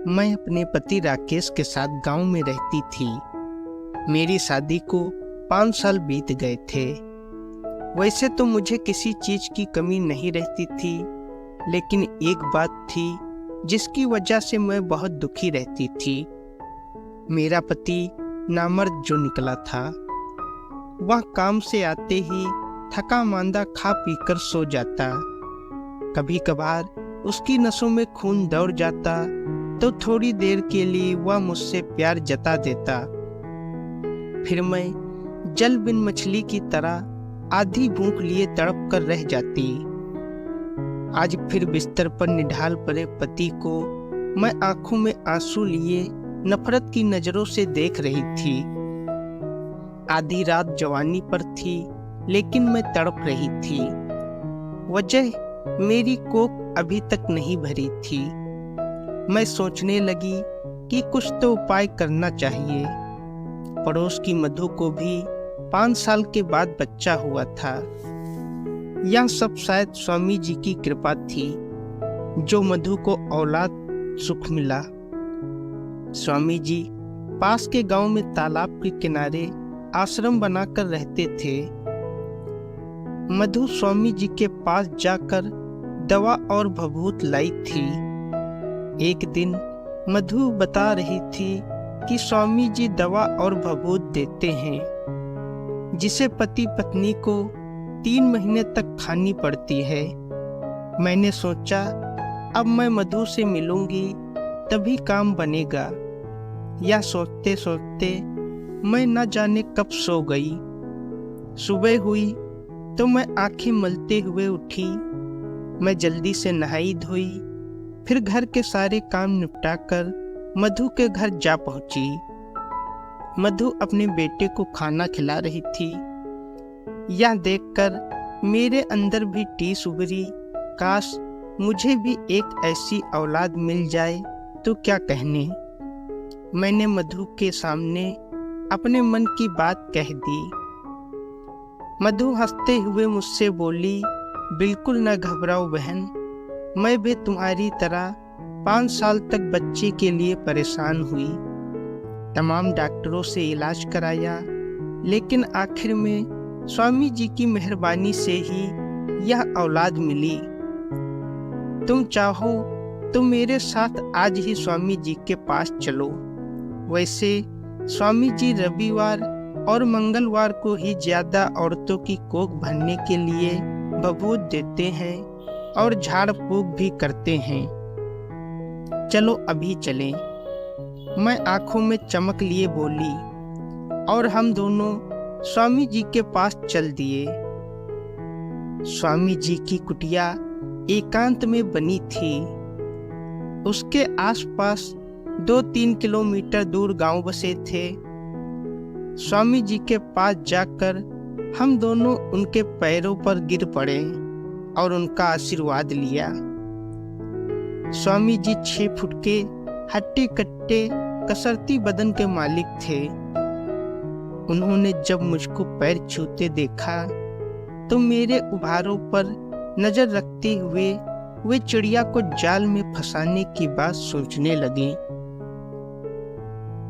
मैं अपने पति राकेश के साथ गांव में रहती थी। मेरी शादी को 5 साल बीत गए थे। वैसे तो मुझे किसी चीज की कमी नहीं रहती थी, लेकिन एक बात थी जिसकी वजह से मैं बहुत दुखी रहती थी। मेरा पति नामर्द जो निकला था, वह काम से आते ही थका मांदा खा पीकर सो जाता। कभी कभार उसकी नसों में खून दौड़ जाता तो थोड़ी देर के लिए वह मुझसे प्यार जता देता। फिर मैं जल बिन मछली की तरह आधी भूख लिए तड़प कर रह जाती। आज फिर बिस्तर पर निढाल पड़े पति को मैं आंखों में आंसू लिए नफरत की नजरों से देख रही थी। आधी रात जवानी पर थी, लेकिन मैं तड़प रही थी। वजह मेरी कोख अभी तक नहीं भरी थी। मैं सोचने लगी कि कुछ तो उपाय करना चाहिए। पड़ोस की मधु को भी 5 साल के बाद बच्चा हुआ था। यह सब शायद स्वामी जी की कृपा थी, जो मधु को औलाद सुख मिला। स्वामी जी पास के गांव में तालाब के किनारे आश्रम बनाकर रहते थे। मधु स्वामी जी के पास जाकर दवा और भभूत लाई थी। एक दिन मधु बता रही थी कि स्वामी जी दवा और भभूत देते हैं, जिसे पति पत्नी को 3 महीने तक खानी पड़ती है। मैंने सोचा अब मैं मधु से मिलूंगी तभी काम बनेगा। यह सोचते सोचते मैं न जाने कब सो गई। सुबह हुई तो मैं आंखें मलते हुए उठी। मैं जल्दी से नहाई धोई, फिर घर के सारे काम निपटाकर मधु के घर जा पहुंची। मधु अपने बेटे को खाना खिला रही थी। यह देखकर मेरे अंदर भी टीस उभरी। काश मुझे भी एक ऐसी औलाद मिल जाए तो क्या कहने। मैंने मधु के सामने अपने मन की बात कह दी। मधु हंसते हुए मुझसे बोली, बिल्कुल न घबराओ बहन, मैं भी तुम्हारी तरह 5 साल तक बच्चे के लिए परेशान हुई। तमाम डॉक्टरों से इलाज कराया, लेकिन आखिर में स्वामी जी की मेहरबानी से ही यह औलाद मिली। तुम चाहो तो मेरे साथ आज ही स्वामी जी के पास चलो। वैसे स्वामी जी रविवार और मंगलवार को ही ज्यादा औरतों की कोख भरने के लिए भभूत देते हैं और झाड़ फूक भी करते हैं। चलो अभी चलें। मैं आंखों में चमक लिए बोली और हम दोनों स्वामी जी के पास चल दिए। स्वामी जी की कुटिया एकांत में बनी थी। उसके आसपास 2-3 किलोमीटर दूर गांव बसे थे। स्वामी जी के पास जाकर हम दोनों उनके पैरों पर गिर पड़े और उनका आशीर्वाद लिया। स्वामी जी 6 फुट के हट्टे कट्टे कसरती बदन के मालिक थे। उन्होंने जब मुझको पैर छूते देखा तो मेरे उभारों पर नजर रखते हुए वे चिड़िया को जाल में फंसाने की बात सोचने लगे।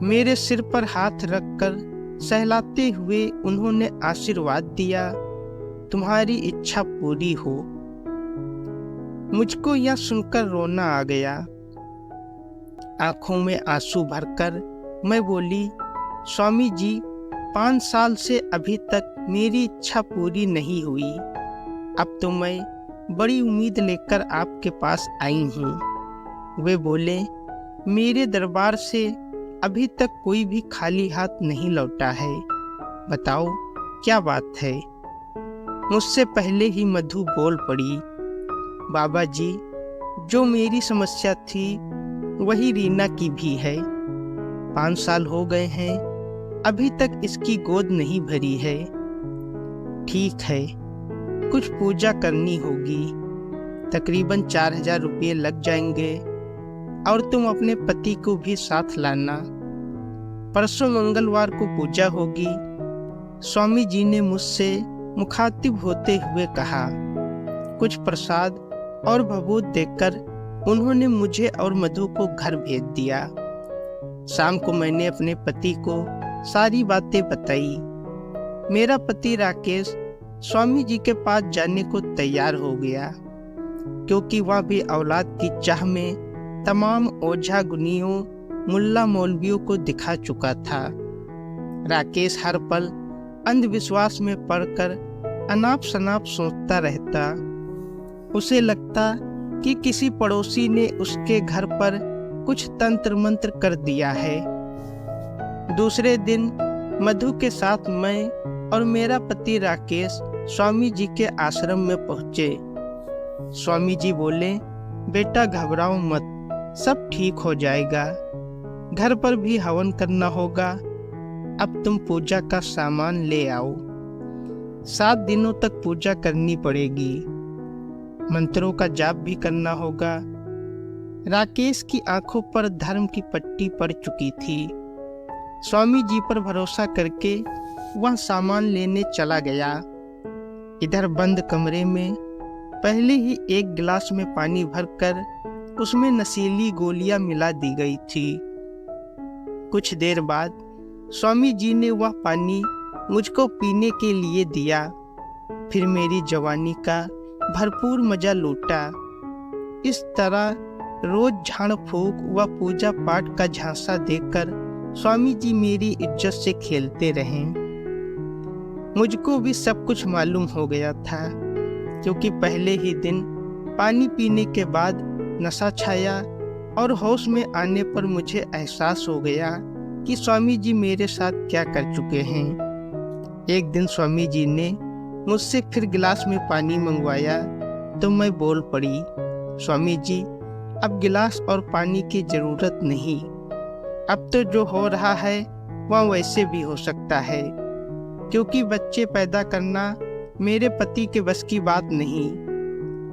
मेरे सिर पर हाथ रखकर सहलाते हुए उन्होंने आशीर्वाद दिया, तुम्हारी इच्छा पूरी हो। मुझको यह सुनकर रोना आ गया। आंखों में आंसू भरकर मैं बोली, स्वामी जी 5 साल से अभी तक मेरी इच्छा पूरी नहीं हुई। अब तो मैं बड़ी उम्मीद लेकर आपके पास आई हूँ। वे बोले, मेरे दरबार से अभी तक कोई भी खाली हाथ नहीं लौटा है। बताओ क्या बात है। मुझसे पहले ही मधु बोल पड़ी, बाबा जी, जो मेरी समस्या थी वही रीना की भी है। 5 साल हो गए हैं, अभी तक इसकी गोद नहीं भरी है। ठीक है, कुछ पूजा करनी होगी, तकरीबन 4000 रुपये लग जाएंगे और तुम अपने पति को भी साथ लाना। परसों मंगलवार को पूजा होगी। स्वामी जी ने मुझसे मुखातिब होते हुए कहा। कुछ प्रसाद और भभूत देकर उन्होंने मुझे और मधु को घर भेज दिया। शाम को मैंने अपने पति को सारी बातें बताई। मेरा पति राकेश स्वामी जी के पास जाने को तैयार हो गया, क्योंकि वह भी औलाद की चाह में तमाम ओझा गुनियों मुल्ला मौलवियों को दिखा चुका था। राकेश हर पल अंधविश्वास में पड़कर अनाप शनाप सोचता रहता। उसे लगता कि किसी पड़ोसी ने उसके घर पर कुछ तंत्र मंत्र कर दिया है। दूसरे दिन मधु के साथ मैं और मेरा पति राकेश स्वामी जी के आश्रम में पहुंचे। स्वामी जी बोले, बेटा घबराओ मत, सब ठीक हो जाएगा। घर पर भी हवन करना होगा। अब तुम पूजा का सामान ले आओ। 7 दिनों तक पूजा करनी पड़ेगी। मंत्रों का जाप भी करना होगा। राकेश की आंखों पर धर्म की पट्टी पड़ चुकी थी। स्वामी जी पर भरोसा करके वह सामान लेने चला गया। इधर बंद कमरे में पहले ही एक गिलास में पानी भरकर उसमें नशीली गोलियां मिला दी गई थी। कुछ देर बाद स्वामी जी ने वह पानी मुझको पीने के लिए दिया। फिर मेरी जवानी का भरपूर मजा लूटा। इस तरह रोज झाड़ फूंक व पूजा पाठ का झांसा देकर स्वामी जी मेरी इज्जत से खेलते रहे। मुझको भी सब कुछ मालूम हो गया था, क्योंकि पहले ही दिन पानी पीने के बाद नशा छाया और होश में आने पर मुझे एहसास हो गया कि स्वामी जी मेरे साथ क्या कर चुके हैं। एक दिन स्वामी जी ने मुझसे फिर गिलास में पानी मंगवाया तो मैं बोल पड़ी, स्वामी जी अब गिलास और पानी की जरूरत नहीं। अब तो जो हो रहा है वह वैसे भी हो सकता है, क्योंकि बच्चे पैदा करना मेरे पति के बस की बात नहीं।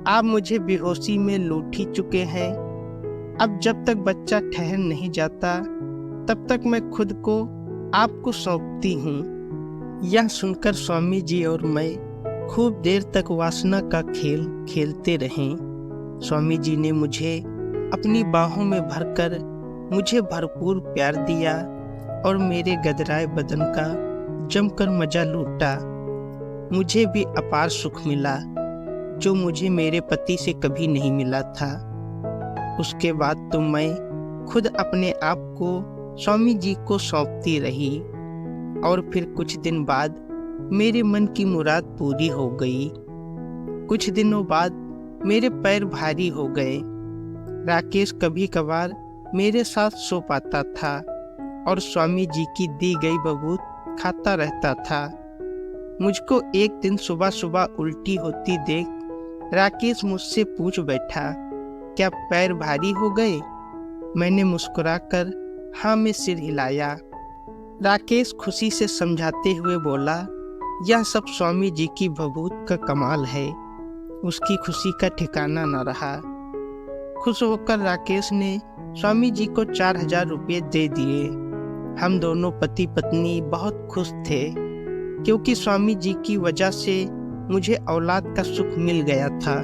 आप मुझे बेहोशी में लूट ही चुके हैं। अब जब तक बच्चा ठहर नहीं जाता तब तक मैं खुद को आपको सौंपती हूँ। यह सुनकर स्वामी जी और मैं खूब देर तक वासना का खेल खेलते रहे। स्वामी जी ने मुझे अपनी बाहों में भरकर मुझे भरपूर प्यार दिया और मेरे गदराए बदन का जमकर मजा लूटा। मुझे भी अपार सुख मिला, जो मुझे मेरे पति से कभी नहीं मिला था। उसके बाद तो मैं खुद अपने आप को स्वामी जी को सौंपती रही और फिर कुछ दिन बाद मेरे मन की मुराद पूरी हो गई। कुछ दिनों बाद मेरे पैर भारी हो गए। राकेश कभी कभार मेरे साथ सो पाता था और स्वामी जी की दी गई बबूत खाता रहता था। मुझको एक दिन सुबह सुबह उल्टी होती देख राकेश मुझसे पूछ बैठा, क्या पैर भारी हो गए? मैंने मुस्कुराकर हाँ में सिर हिलाया। राकेश खुशी से समझाते हुए बोला, यह सब स्वामी जी की बबूत का कमाल है। उसकी खुशी का ठिकाना न रहा। खुश होकर राकेश ने स्वामी जी को 4000 रुपये दे दिए। हम दोनों पति पत्नी बहुत खुश थे, क्योंकि स्वामी जी की वजह से मुझे औलाद का सुख मिल गया था।